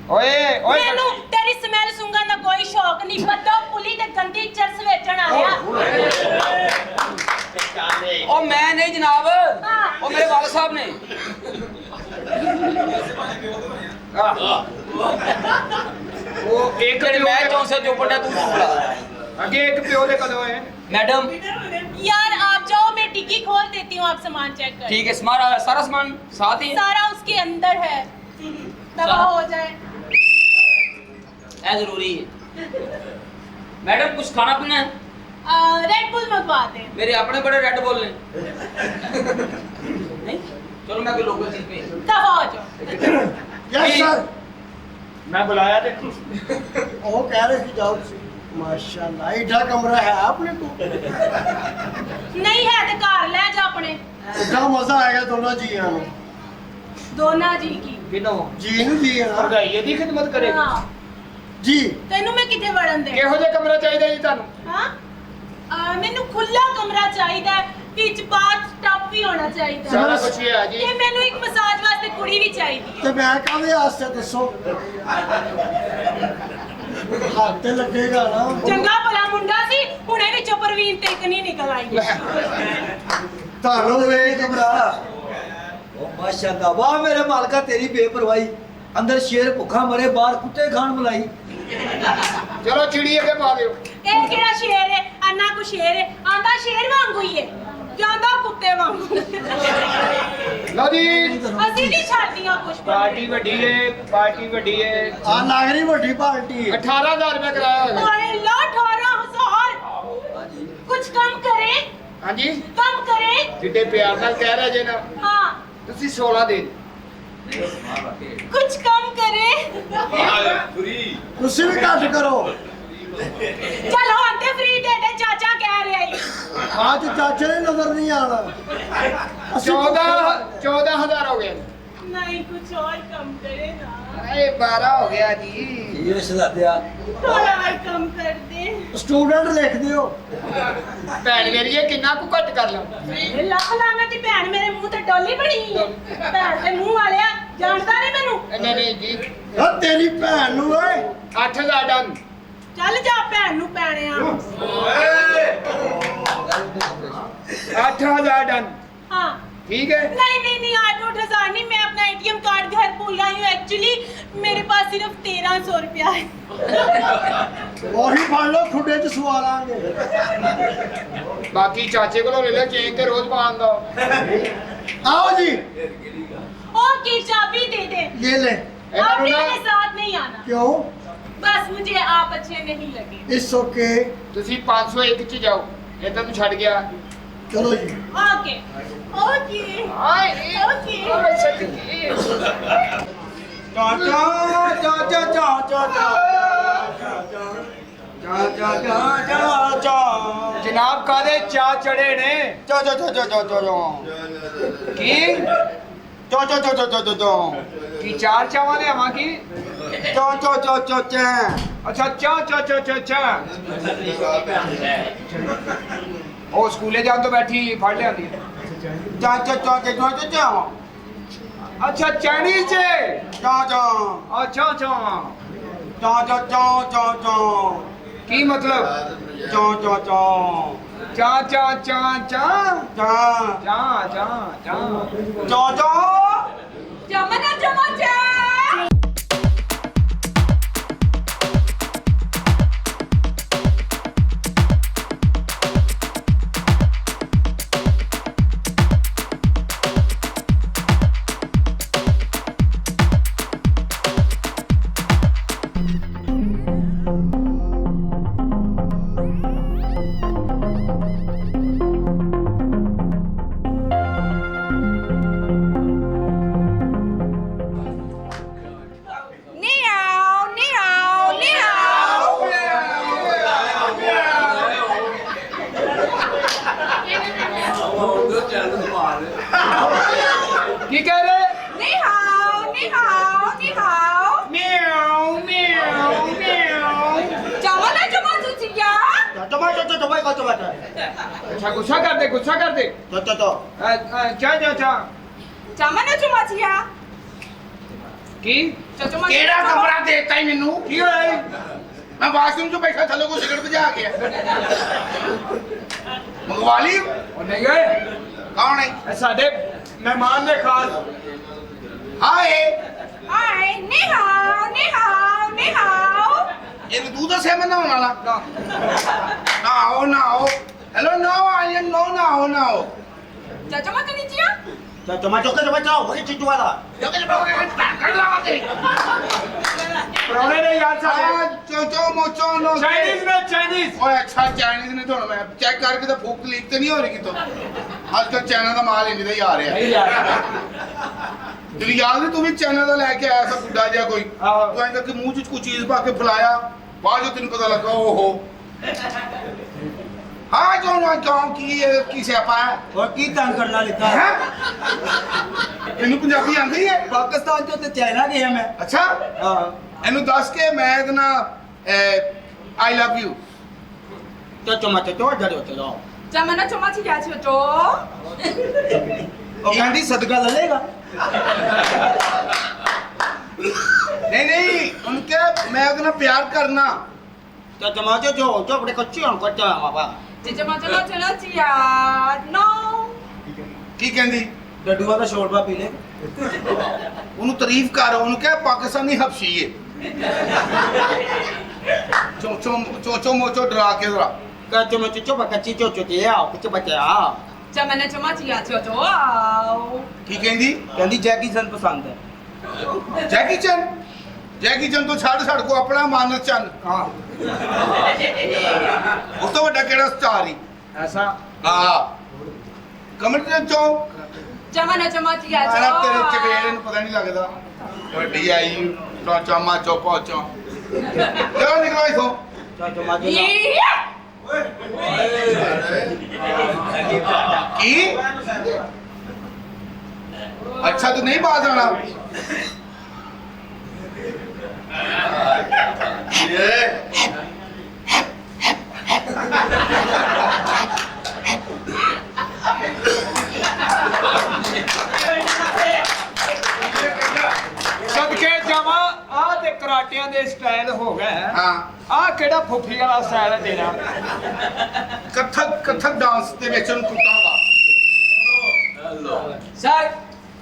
ਓਏ ਓਏ ਮੈਨੂੰ ਤੇਰੀ ਸਮੈਲ ਸੁੰਘਣ ਦਾ ਕੋਈ ਸ਼ੌਕ ਨਹੀਂ ਬੱਦੋ ਪੁਲੀ ਤੇ ਗੰਦੀ ਚਰਸ ਵੇਚਣ ਆਇਆ ਉਹ ਮੈਂ ਨਹੀਂ ਜਨਾਬ ਉਹ ਮੇਰੇ ਵਾਲ ਸਾਹਿਬ ਨੇ ਉਹ ਇੱਕ ਜਿਹੜੇ ਮੈਂ ਚੌਂਸੇ ਜੋ ਵੱਡਾ ਤੂੰ ਬੜਾ ਅੱਗੇ ਇੱਕ ਪਿਓ ਦੇ ਕਦੋਂ ਹੈ मैडम यार आप जाओ मैं टिक्की खोल देती हूँ आप सामान चेक कर ठीक है सारा सामान साथ ही सारा उसके अंदर है दवा हो जाए है जरूरी है मैडम कुछ खाना पीना है रेड बुल मंगवा दे मेरे अपने बड़े रेड बुल ने नहीं चलो मैं कोई लोकल चीज पे दवा हो जाओ यस सर मैं बुलाया थे वो कह रहे थे जाओ माशाल्लाह एडा कमरा है आपने को नहीं है तो घर ले जा अपने एडा मजा आएगा दोनों जियां ਨੂੰ दोना जी की ਕਿਨੋਂ ਜੀ ਨੂੰ ਜੀ ਨਾ ਭਰਜਾਈ ਦੀ ਖਿਦਮਤ ਕਰੇਗੀ हाँ ਜੀ ਤੈਨੂੰ ਮੈਂ ਕਿੱਥੇ ਵੜਨ ਦੇ ਕਿਹੋ ਜਿਹਾ ਕਮਰਾ ਚਾਹੀਦਾ ਜੀ ਤੁਹਾਨੂੰ ਹਾਂ ਮੈਨੂੰ ਖੁੱਲਾ ਕਮਰਾ ਚਾਹੀਦਾ ਹੈ ਵਿੱਚ ਬਾਥ ਟੱਬ ਵੀ ਹੋਣਾ ਚਾਹੀਦਾ ਹੈ ਸਾਰਾ ਕੁਝ ਹੀ ਹੈ ਜੀ ਤੇ ਮੈਨੂੰ ਇੱਕ ਮਸਾਜ ਵਾਸਤੇ ਕੁੜੀ ਵੀ ਚਾਹੀਦੀ ਹੈ ਤੇ ਮੈਂ ਕਾਹਦੇ ਵਾਸਤੇ ਦੱਸੋ ਹੱਥ ਤੇ ਲੱਗੇਗਾ ਨਾ ਚੰਗਾ ਭਲਾ ਮੁੰਡਾ ਸੀ ਹੁਣੇ ਵਿੱਚੋਂ ਪ੍ਰਵੀਨ ਤੇ ਇੱਕ ਨਹੀਂ ਨਿਕਲ ਆਈ ਤੁਹਾਨੂੰ ਵੇਖ ਕਮਰਾ ओ माशाल्लाह वाह मेरे मालका तेरी बेपरवाही अंदर शेर भुखा मरे बाहर कुत्ते खान मलाई ਚਲੋ ਚਿੜੀ ਅੱਗੇ ਪਾ ਦਿਓ ਇਹ ਕਿਹੜਾ ਸ਼ੇਰ ਹੈ ਅੰਨਾ ਕੋ ਸ਼ੇਰ ਹੈ ਆਂਦਾ ਸ਼ੇਰ ਵਾਂਗੂ ਹੀ ਹੈ ਜਾਂਦਾ ਕੁੱਤੇ ਵਾਂਗੂ ਲਓ ਜੀ ਅਸੀਂ ਨਹੀਂ ਛੱਡਦੀਆਂ ਕੁਛ ਪਾਰਟੀ ਵੱਡੀ ਹੈ ਪਾਰਟੀ ਵੱਡੀ ਹੈ ਆ ਨਾਗਰੀ ਵੱਡੀ ਪਾਰਟੀ 18000 ਰੁਪਏ ਕਿਰਾਇਆ ਹੋਗਾ ਓਏ ਲਾ 18000 ਕੁਛ ਕੰਮ ਕਰੇ ਹਾਂਜੀ ਕੰਮ ਕਰੇ ਜਿੱਡੇ ਪਿਆਰ ਨਾਲ ਕਹਿ ਰਹੇ ਜੇ ਨਾ ਹਾਂ ਤੁਸੀਂ 16 ਦੇ ਕੁਛ ਕੰਮ ਕਰੇ ਤੁਸੀਂ ਵੀ ਘੱਟ ਕਰੋ ਚਲ ਹੁਣ ਤੇ ਫ੍ਰੀ ਦੇ ਦੇ ਚਾਚਾ ਕਹਿ ਰਿਹਾ ਈ ਅੱਜ ਚਾਚੇ ਨੇ ਨਜ਼ਰ ਨਹੀਂ ਆਣਾ 14000 ਹੋ ਗਏ ਨਹੀਂ ਕੁਛ और कम करे ना ਇਹ 12 ਹੋ ਗਿਆ ਜੀ ये सदादिया थोड़ा और कम कर दे ਸਟੂਡੈਂਟ ਲਿਖ ਦਿਓ ਭੈਣ ਮੇਰੀ ਇਹ ਕਿੰਨਾ ਕੁ ਘੱਟ ਕਰ ਲਾਂ ਲੱਖ ਲਾਣਾ ਦੀ ਭੈਣ ਮੇਰੇ ਮੂੰਹ ਤੇ ਡੋਲੀ ਬਣੀ ਹੈ ਭੈਣ ਦੇ ਮੂੰਹ ਵਾਲਿਆ ਜਾਣਦਾ ਨਹੀਂ ਮੈਨੂੰ ਨਹੀਂ ਨਹੀਂ ਜੀ ਆ ਤੇਰੀ ਭੈਣ ਨੂੰ ਓਏ 8000 ਡਨ ਚੱਲ ਜਾ ਭੈਣ ਨੂੰ ਪੈਣਿਆ 8000 ਡਨ हाँ ठीक है नहीं नहीं नहीं 8-8 नहीं मैं अपना एटीएम कार्ड घर भूल गई हूँ एक्चुअली मेरे पास सिर्फ 1300 रुपया है ਉਹੀ ਫੜ ਲਓ ਖੁੱਡੇ 'ਚ ਸਵਾ ਲਾਂਗੇ बाकी चाचे को ले ले चेंज के रोज पान दो ਆਓ ਜੀ ओके चाबी दे दे ਲੈ ਲੈ आप मेरे साथ नहीं आना ਕਿਉਂ बस मुझे आप अच्छे नहीं लगे ਇਟਸ ਓਕੇ ਤੁਸੀਂ 501 ਚ ਜਾਓ ਇਦਾਂ ਨੂੰ ਛੱਡ ਗਿਆ ਚਲੋ ਜੀ ओके ओके ਹਾਏ ओके ਜਨਾਬ ਕਾਦੇ ਚਾਹ ਚੜੇ ਨੇ ਕੀ ਕੀ ਚਾਰ ਚਾਵਾਂ ਦੇ ਆਵਾਂ ਕੀ ਅੱਛਾ ਚਾ ਉਹ ਸਕੂਲੇ ਜਾਣ ਤੋਂ ਬੈਠੀ ਫੜ ਲਿਆਂਦੀ ਅੱਛਾ ਚਾਈਨੀਜ਼ ਚ ਅੱਛਾ ਕੀ ਮਤਲਬ ਚਾ जमना जमा जा ਕੀ ਕਹਿ ਰਹੇ नी हाओ ਮਿਆਉ ਮਿਆਉ ਮਿਆਉ जमना जमा तुझिया ਅੱਛਾ ਗੁੱਸਾ ਕਰਦੇ ਚਾ जमना जमा जिया ਕੀ ਚਾਚੂ ਮੈਂ ਕਿਹੜਾ ਕਮਰਾ ਦੇਤਾ ਹੀ ਮੈਨੂੰ ਕੀ ਹੋਇਆ ਈ? ਮੈਂ ਵਾਸ਼ਰੂਮ 'ਚ ਬੈਠਾ ਥੱਲੇ ਕੋ ਸਿਗਰਟ ਭਜਾ ਗਿਆ ਮੰਗਵਾ ਲਈ ਉਹ ਨਹੀਂ ਗਏ ਕੌਣ ਹੈ ਇਹ ਸਾਡੇ ਮਹਿਮਾਨ ਨੇ ਖਾਸ ਹਾਏ ਹਾਏ ਨੀ ਹਾਓ ਇਹਨੂੰ ਤੂੰ ਦੱਸਿਆ ਮੈਂ ਨਹਾਉਣ ਵਾਲਾ ਨਾਓ ਹੈਲੋ ਨੋ ਆਈ ਐਮ ਨੋ ਨਾਓ ਚਾਚੂ ਮੈਂ ਕਨੀਚੀਆ ਚਮਾ ਚੋਕੇ ਚਮਾ ਚਾਓ ਬੜੀ ਚੀਚੂ ਵਾਲਾ ਪਰੌਣੇ ਨੇ ਯਾਰ ਸਾਡੇ ਚੋਚੋ ਮੋਚੋ ਨੋ ਚਾਈਨੀਜ਼ ਨੇ ਚਾਈਨੀਜ਼ ਓਏ ਅੱਛਾ ਚਾਈਨੀਜ਼ ਨੇ ਤੁਹਾਨੂੰ ਮੈਂ ਚੈੱਕ ਕਰਕੇ ਤਾਂ ਫੂਕ ਲੀਕ ਤੇ ਨਹੀਂ ਹੋ ਰਹੀ ਕਿਤੋਂ ਅੱਜ ਕੱਲ੍ਹ ਚਾਈਨਾ ਦਾ ਮਾਲ ਇੰਜ ਦਾ ਹੀ ਆ ਰਿਹਾ ਨਹੀਂ ਯਾਰ ਤੈਨੂੰ ਯਾਦ ਨਹੀਂ ਤੂੰ ਵੀ ਚਾਈਨਾ ਦਾ ਲੈ ਕੇ ਆਇਆ ਸੀ ਬੁੱਢਾ ਜਿਹਾ ਕੋਈ ਆਹੋ। ਤੂੰ ਐਂ ਕਰਕੇ ਮੂੰਹ 'ਚ ਕੋਈ ਚੀਜ਼ ਪਾ ਕੇ ਫੁਲਾਇਆ ਬਾਅਦ 'ਚੋਂ ਤੈਨੂੰ ਪਤਾ ਲੱਗਾ ਓਹੋ ਹਾਂ ਜੋ ਨਾ ਕਹੂੰ ਕੀ ਸਿਆਪਾ ਹੈ और की तंग करना लिखा है ਹੈਂ? ਇਹਨੂੰ ਪੰਜਾਬੀ ਆਉਂਦੀ ਹੈ पाकिस्तान जो ते चाइना गया मैं ਅੱਛਾ हाँ ਇਹਨੂੰ ਦੱਸ ਕੇ ਮੈਂ ਇਹਦੇ ਨਾਲ ਆਈ ਲਵ ਯੂ तो चमा चो जड़ो चलो ਚਾਮਨਾ ਚਮਾਚੀ ਗਿਆ ਚਾਚੂ और कहती सदका ले लेगा ਨਹੀਂ ਉਹਨੂੰ ਕਿਹਾ ਮੈਂ ਉਹਦੇ ਨਾਲ ਪਿਆਰ ਕਰਨਾ तो चमा जो अपने कच्चे हम कच्चा बाबा ਚਾਚੂ ਚਲੋ ਚੀਆ ਨੋ ਕੀ ਕਹਿੰਦੀ डड्डू वाला शोरबा पी ले ਉਹਨੂੰ ਤਾਰੀਫ ਕਰ ਉਹਨੂੰ ਕਿਹਾ ਪਾਕਿਸਤਾਨੀ ਹਬਸ਼ੀ ਹੈ ਚੋਚੋ ਮੋਚੋ ਡਰਾ ਕੇ ਜ਼ਰਾ का चमा चो कच्ची चो चो ते आओ कुछ बच्चे आओ ਚਾਮਨਾ ਚਮਾਚੀ ਗਿਆ ਚਾਚੂ ਕੀ ਕਹਿੰਦੀ कहती जैकी सन पसंद है ਜੈਕੀ ਚੰਨ ਤੋਂ ਛੱਡ ਕੋ ਆਪਣਾ ਮਾਨਸ ਚੰਨ ਹਾਂ ਉਸ ਤੋਂ ਵੱਡਾ ਕਿਹੜਾ ਸਟਾਰ ਹੀ ਐਸਾ ਹਾਂ ਕਮਰ ਚੋਂ ਚਾਮਨਾ ਚਮਾਚੀ ਗਿਆ ਆਣਾ ਤੇਰੇ ਚਾਚੂ ਚਵੇੜੇ ਨੂੰ ਪਤਾ ਨਹੀਂ ਲੱਗਦਾ ਵੱਡੀ ਆਈ ਤੋਂ ਚਾਮਾ ਚੋ ਪਹੁੰਚੋ ਚਲੋ ਨਿਕਲੋ ਇਥੋਂ तो चमा जो ਕੀ ਅੱਛਾ ਤੂੰ ਨਹੀਂ ਬਾਜ਼ ਆਣਾ ਸਦਕੇ ਜਾਵਾਂ ਆ ਤੇ ਕਰਾਟਿਆਂ ਦੇ ਸਟਾਈਲ ਹੋ ਗਏ ਹਾਂ ਆ ਕਿਹੜਾ ਫੁੱਫੀ ਵਾਲਾ ਸਟਾਈਲ ਹੈ ਤੇਰਾ ਕਥਕ ਡਾਂਸ ਦੇ ਵਿੱਚ ਉਹਨੂੰ ਕੁੱਟਾਂਗਾ ਸਰ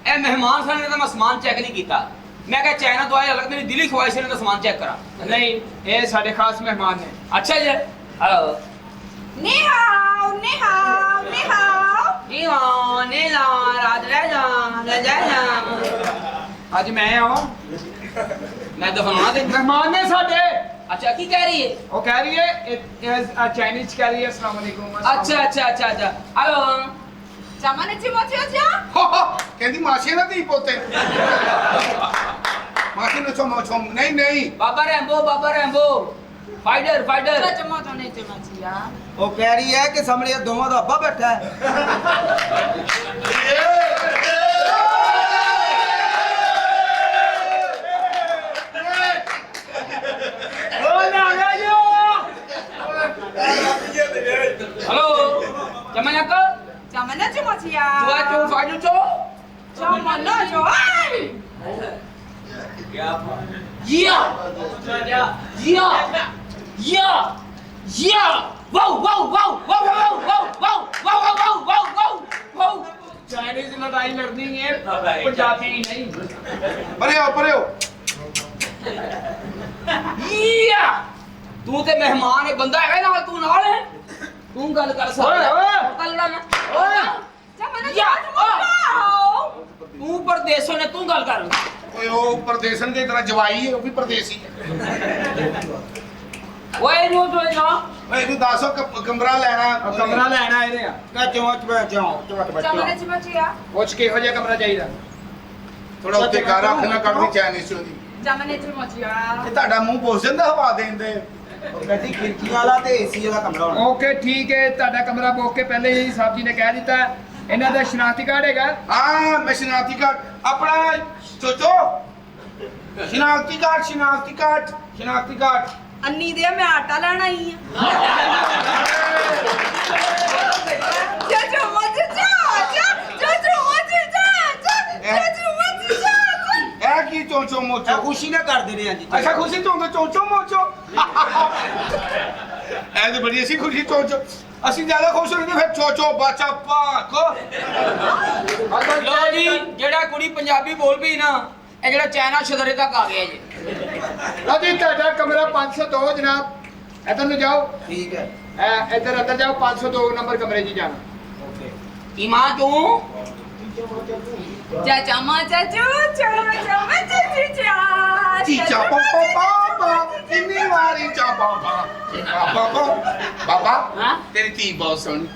ਇਹ ਮਹਿਮਾਨ ਸਨ ਦਾ ਮੈਂ ਸਮਾਨ ਚੈੱਕ ਨਹੀਂ ਕੀਤਾ ਮੈਂ ਕਿਹਾ ਚਾਈਨਾ ਤੋਂ ਆਏ ਅਲੱਗ ਮੇਰੀ ਦਿਲੀ ਖਵਾਇਸ਼ ਹੈ ਨਾ ਸਮਾਨ ਚੈੱਕ ਕਰਾਂ ਨਹੀਂ ਇਹ ਸਾਡੇ ਖਾਸ ਮਹਿਮਾਨ ਨੇ ਅੱਛਾ ਜੀ ਹਲੋ ਨੀ ਹਾਓ ਨੀ ਲਾ ਰਾਜ ਲੈ ਜਾ ਅੱਜ ਮੈਂ ਆਵਾਂ ਮੈਂ ਦਿਖਾਉਣਾ ਤੇ ਮਹਿਮਾਨ ਨੇ ਸਾਡੇ ਅੱਛਾ ਕੀ ਕਹਿ ਰਹੀ ਹੈ ਉਹ ਕਹਿ ਰਹੀ ਹੈ ਚਾਈਨੀਜ਼ ਕਹਿ ਰਹੀ ਹੈ अस्सलाम वालेकुम ਅੱਛਾ ਹਲੋ ਚਾਮਨਾ ਚਮਾਚੀ ਗਿਆ ਕਹਿੰਦੀ ਮਾਸ਼ੀ ਨਾ ਧੀ ਪੋਤੇ ਮਾਸ਼ੀ ਨੂੰ ਚੋਮ ਨਹੀਂ ਬਾਬਾ ਰੈਂਬੋ फाइटर ਚਾਚੂ ਮੋਟੋ ਨੇ ਚਮਾਚੀ ਆ वो कह रही है कि सामने ये दोनों का अब्बा बैठा है हेलो चमन को ਚਾਮਨਾ ਚਮਾਚੀ ਆ चो फाइटर चो ਚਾਮਨਾ ਚੋ ਆਈ चाइनीज लड़ाई लड़नी है पंजाबी नहीं ਪਰੇ ਹੋ तू ते मेहमान है बंदा है नाल तू नाल है तू गल कर ओए, ओए। कल लड़ा ना ਚਾਮਨਾ ਯਾ, ਚਮਾਚੀ तू परदेसों ने तू गल कर ਓਏ ਉਹ ਪਰਦੇਸਨ ਦੇ ਤਰ੍ਹਾਂ ਜਵਾਈ ਹੈ ਉਹ ਵੀ ਪਰਦੇਸੀ ਹੈ ओए नो तो ना ਓਏ ਇਹਨੂੰ ਦੱਸੋ ਕਮਰਾ ਲੈਣਾ कमरा लेना है इहने क्या चमच में जाओ चमच ਚਾਮਨਾ ਚਮਾਚੀ ਆ ਪੁੱਛ ਕਿਹੋ ਜਿਹਾ ਕਮਰਾ ਚਾਹੀਦਾ ਥੋੜਾ ਉੱਤੇ ਕਰ ਰੱਖ ਨਾ ਕੱਢਦੀ ਚਾਈਨੀਜ਼ ਚੋਂ ਦੀ ਚਾਮਨਾ ਚਮਾਚੀ ਆ ਇਹ ਤੁਹਾਡਾ ਮੂੰਹ ਪੁੱਛ ਜਾਂਦਾ ਹਵਾ ਦੇਣ ਦੇ कहती खिड़की वाला ते एसी वाला कमरा होना ਓਕੇ ਠੀਕ ਹੈ ਤੁਹਾਡਾ ਕਮਰਾ ਬੁੱਕ ਕੇ ਪਹਿਲੇ ਹੀ ਸਾਹਿਬ ਜੀ ਨੇ ਕਹਿ ਦਿੱਤਾ ਇਹਨਾਂ ਦਾ ਸ਼ਨਾਖਤੀ ਕਾਰਡ ਹੈਗਾ ਹਾਂ ਮੈਂ ਸ਼ਨਾਖਤੀ ਕਾਰਡ ਆਪਣਾ ਚੋਚੋ ਸ਼ਨਾਖਤੀ ਕਾਰਡ ਅੰਨੀ ਦੇ ਮੈਂ ਆਟਾ ਲੈਣ ਆਈ ਆ ਚਾਚੂ ਮੋਚੀ ਚਾਚੂ ਮੋਚੀ ਚਾਚੂ ਇਹ ਕੀ ਚੋਚੋ ਇਹ ਮੋਚੋ ਖੁਸ਼ੀ ਨਾਲ ਕਰਦੇ ਨੇ ਹਾਂਜੀ ਅੱਛਾ ਖੁਸ਼ੀ ਤੋਂ ਚੋਚੋ ਮੋਚੋ ਐ ਤੇ ਬੜੀ ਅਸੀਂ ਖੁਸ਼ੀ ਚੋਚੋ ਅਸੀਂ ਜ਼ਿਆਦਾ ਖੁਸ਼ ਹੁੰਦੇ ਫਿਰ ਚੋਚੋ ਬਾਚਾ ਪਾਕੋ ਲੋ ਜੀ ਜਿਹੜਾ ਕੁੜੀ ਪੰਜਾਬੀ ਬੋਲ ਪਈ ਨਾ ਇਹ ਜਿਹੜਾ ਚਾਈਨਾ ਸ਼ਦਰੇ ਤੱਕ ਆ ਗਿਆ ਜੀ ਲਓ ਜੀ ਤੁਹਾਡਾ ਕਮਰਾ 502 ਜਨਾਬ ਇੱਧਰ ਨੂੰ ਜਾਓ ਠੀਕ ਹੈ ਇੱਧਰ ਅੰਦਰ ਜਾਓ 502 ਨੰਬਰ ਕਮਰੇ 'ਚ ਜਾਣਾ ਇਮਾਂ ਤੂੰ ਚਾਚਾ ਮਾ ਚਾਚੂ ਚਾਚਾ ਮਾ ਚਾਚੂ ਚਾ ਚੀਚਾ ਪਾਪਾ ਕਿੰਨੀ ਵਾਰੀ ਚਾ ਪਾਪਾ ਬਾਬਾ ਹਾਂ? ਤੇਰੀ ਧੀ ਬਹੁਤ ਸੋਹਣੀ